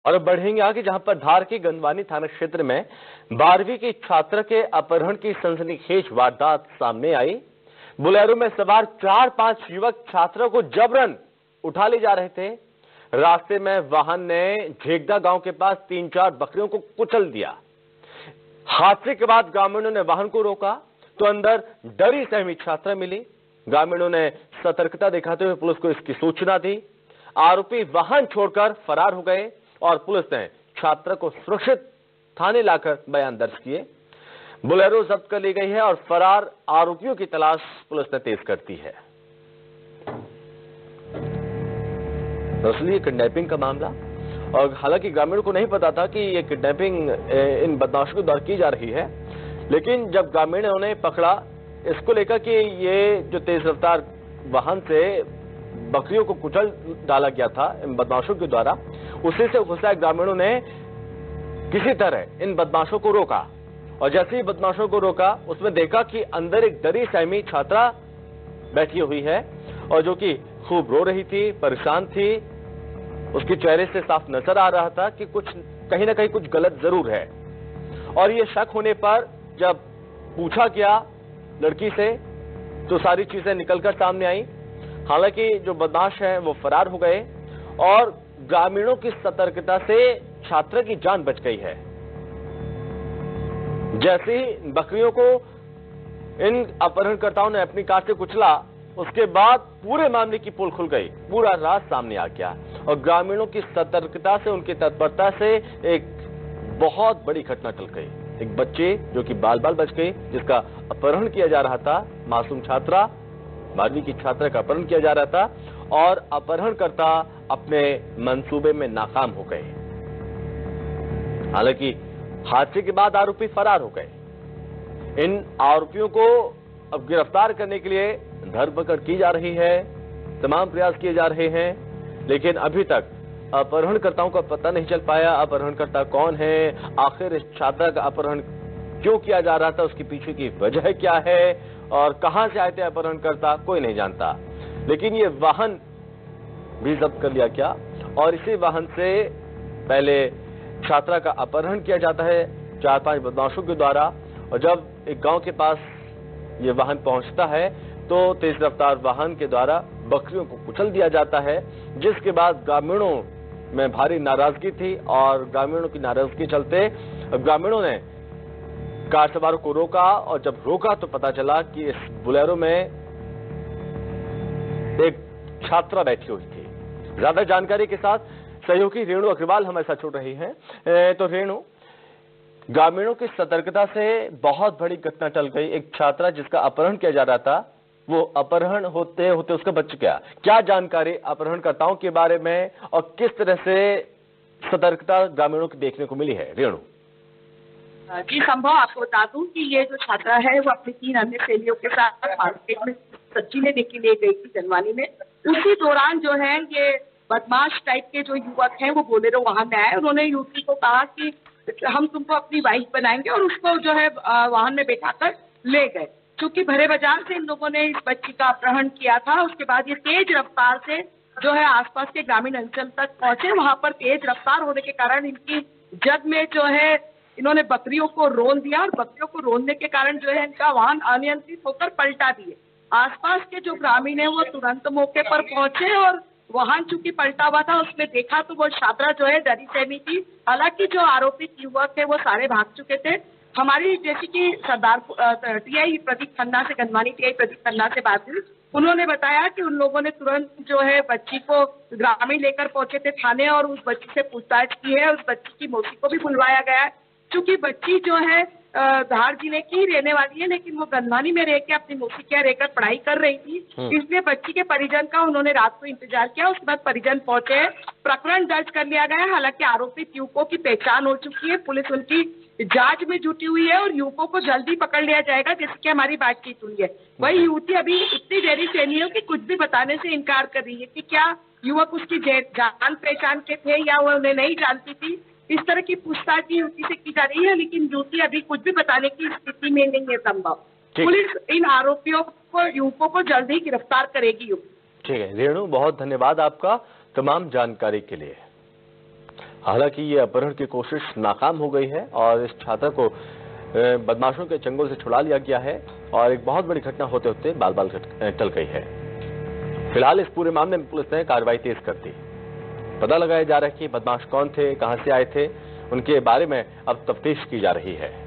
और अब बढ़ेंगे आगे, जहां पर धार के गंदवानी थाना क्षेत्र में 12वीं की छात्र के अपहरण की सनसनीखेज वारदात सामने आई। बोलेरो में सवार 4-5 युवक छात्रों को जबरन उठा ले जा रहे थे। रास्ते में वाहन ने झेगदा गांव के पास 3-4 बकरियों को कुचल दिया। हादसे के बाद ग्रामीणों ने वाहन को रोका तो अंदर डरी सहमी छात्रा मिली। ग्रामीणों ने सतर्कता दिखाते हुए पुलिस को इसकी सूचना दी। आरोपी वाहन छोड़कर फरार हो गए और पुलिस ने छात्रा को सुरक्षित थाने लाकर बयान दर्ज किए। बोलेरो जब्त कर ली गई है और फरार आरोपियों की तलाश पुलिस ने तेज कर दी है। दरअसल ये किडनैपिंग का मामला, और हालांकि ग्रामीणों को नहीं पता था कि ये किडनैपिंग इन बदमाशों के द्वारा की जा रही है, लेकिन जब ग्रामीणों ने पकड़ा इसको लेकर कि ये जो तेज रफ्तार वाहन से बकरियों को कुचल डाला गया था इन बदमाशों के द्वारा, उसी से गुस्साए ग्रामीणों ने किसी तरह इन बदमाशों को रोका। और जैसे ही बदमाशों को रोका उसमें देखा कि अंदर एक डरी सहमी छात्रा बैठी हुई है और जो कि खूब रो रही थी, परेशान थी। उसके चेहरे से साफ नजर आ रहा था कि कुछ कहीं ना कहीं कुछ गलत जरूर है। और ये शक होने पर जब पूछा गया लड़की से तो सारी चीजें निकलकर सामने आई। हालांकि जो बदमाश है वो फरार हो गए और ग्रामीणों की सतर्कता से छात्रा की जान बच गई है। जैसे ही बकरियों को इन अपहरणकर्ताओं ने अपनी कार से कुचला, उसके बाद पूरे मामले की पोल खुल गई, पूरा राज सामने आ गया और ग्रामीणों की सतर्कता से, उनकी तत्परता से एक बहुत बड़ी घटना टल गई। एक बच्चे जो कि बाल बच गई, जिसका अपहरण किया जा रहा था, मासूम छात्रा 12वीं की छात्रा का अपहरण किया जा रहा था और अपहरणकर्ता अपने मंसूबे में नाकाम हो गए। हालांकि हादसे के बाद आरोपी फरार हो गए। इन आरोपियों को अब गिरफ्तार करने के लिए धरपकड़ की जा रही है, तमाम प्रयास किए जा रहे हैं, लेकिन अभी तक अपहरणकर्ताओं का पता नहीं चल पाया। अपहरणकर्ता कौन है, आखिर इस छात्रा का अपहरण क्यों किया जा रहा था, उसके पीछे की वजह क्या है और कहां से आए थे अपहरणकर्ता, कोई नहीं जानता। लेकिन ये वाहन भी जब्त कर लिया गया और इसी वाहन से पहले छात्रा का अपहरण किया जाता है 4-5 बदमाशों के द्वारा, और जब एक गांव के पास ये वाहन पहुंचता है तो तेज रफ्तार वाहन के द्वारा बकरियों को कुचल दिया जाता है, जिसके बाद ग्रामीणों में भारी नाराजगी थी और ग्रामीणों की नाराजगी चलते ग्रामीणों ने कार सवारों को रोका और जब रोका तो पता चला कि इस बोलेरो में एक छात्रा बैठी हुई थी। ज्यादा जानकारी के साथ सहयोगी रेणु अग्रवाल हमारे साथ जुड़ रही हैं। तो रेणु, ग्रामीणों की सतर्कता से बहुत बड़ी घटना टल गई। एक छात्रा जिसका अपहरण किया जा रहा था, वो अपहरण होते होते उसका बच गया। क्या जानकारी अपहरणकर्ताओं के बारे में और किस तरह से सतर्कता ग्रामीणों की देखने को मिली है, रेणु? जी संभव, आपको बता दूं कि ये जो छात्रा है वो अपनी 3 अन्य सहेलियों के साथ मार्केट में सब्जी लेने के लिए गई थी गंदवानी में। उसी दौरान जो है ये बदमाश टाइप के जो युवक हैं वो बोलेरो वाहन में आए। उन्होंने युवती को कहा कि हम तुमको अपनी वाइफ बनाएंगे और उसको जो है वाहन में बैठाकर ले गए। चूंकि भरे बाजार से इन लोगों ने इस बच्ची का अपहरण किया था, उसके बाद ये तेज रफ्तार से जो है आसपास के ग्रामीण अंचल तक पहुंचे। वहां पर तेज रफ्तार होने के कारण इनकी जग में जो है इन्होंने बकरियों को रोन दिया और बकरियों को रोनने के कारण जो है इनका वाहन अनियंत्रित होकर पलटा दिए। आसपास के जो ग्रामीण है वो तुरंत मौके पर पहुंचे और वाहन चूंकि पलटा हुआ था उसमें देखा तो वो छात्रा जो है डरी सहमी थी। हालांकि जो आरोपित युवक है वो सारे भाग चुके थे। हमारी जैसे कि सरदार टीआई प्रदीप खन्ना से, गंदवानी टीआई प्रदीप खन्ना से बात हुई, उन्होंने बताया कि उन लोगों ने तुरंत जो है बच्ची को ग्रामीण लेकर पहुंचे थे थाने और उस बच्ची से पूछताछ की है। उस बच्ची की मौसी को भी बुलवाया गया है। चूंकि बच्ची जो है धार जिले की रहने वाली है, लेकिन वो गंदवानी में रह के अपनी मौसी के यहाँ रहकर पढ़ाई कर रही थी, इसलिए बच्ची के परिजन का उन्होंने रात को इंतजार किया। उसके बाद परिजन पहुंचे, प्रकरण दर्ज कर लिया गया। हालांकि आरोपित युवकों की पहचान हो चुकी है, पुलिस उनकी जांच में जुटी हुई है और युवकों को जल्दी पकड़ लिया जाएगा, जैसे कि हमारी बातचीत हुई है। वही युवती अभी इतनी देरी से नहीं हो कि कुछ भी बताने से इनकार कर रही है कि क्या युवक उसकी जान पहचान के थे या वो उन्हें नहीं जानती थी। इस तरह की पूछताछ युवती से की जा रही है, लेकिन युवती अभी कुछ भी बताने की स्थिति में नहीं है संभव। पुलिस इन आरोपियों को, युवकों को जल्द ही गिरफ्तार करेगी। ठीक है रेणु, बहुत धन्यवाद आपका तमाम जानकारी के लिए। हालांकि ये अपहरण की कोशिश नाकाम हो गई है और इस छात्रा को बदमाशों के चंगुल से छुड़ा लिया गया है और एक बहुत बड़ी घटना होते होते बाल बाल टल गई है। फिलहाल इस पूरे मामले में पुलिस ने कार्रवाई तेज कर दी। पता लगाया जा रहा है कि बदमाश कौन थे, कहां से आए थे, उनके बारे में अब तफ्तीश की जा रही है।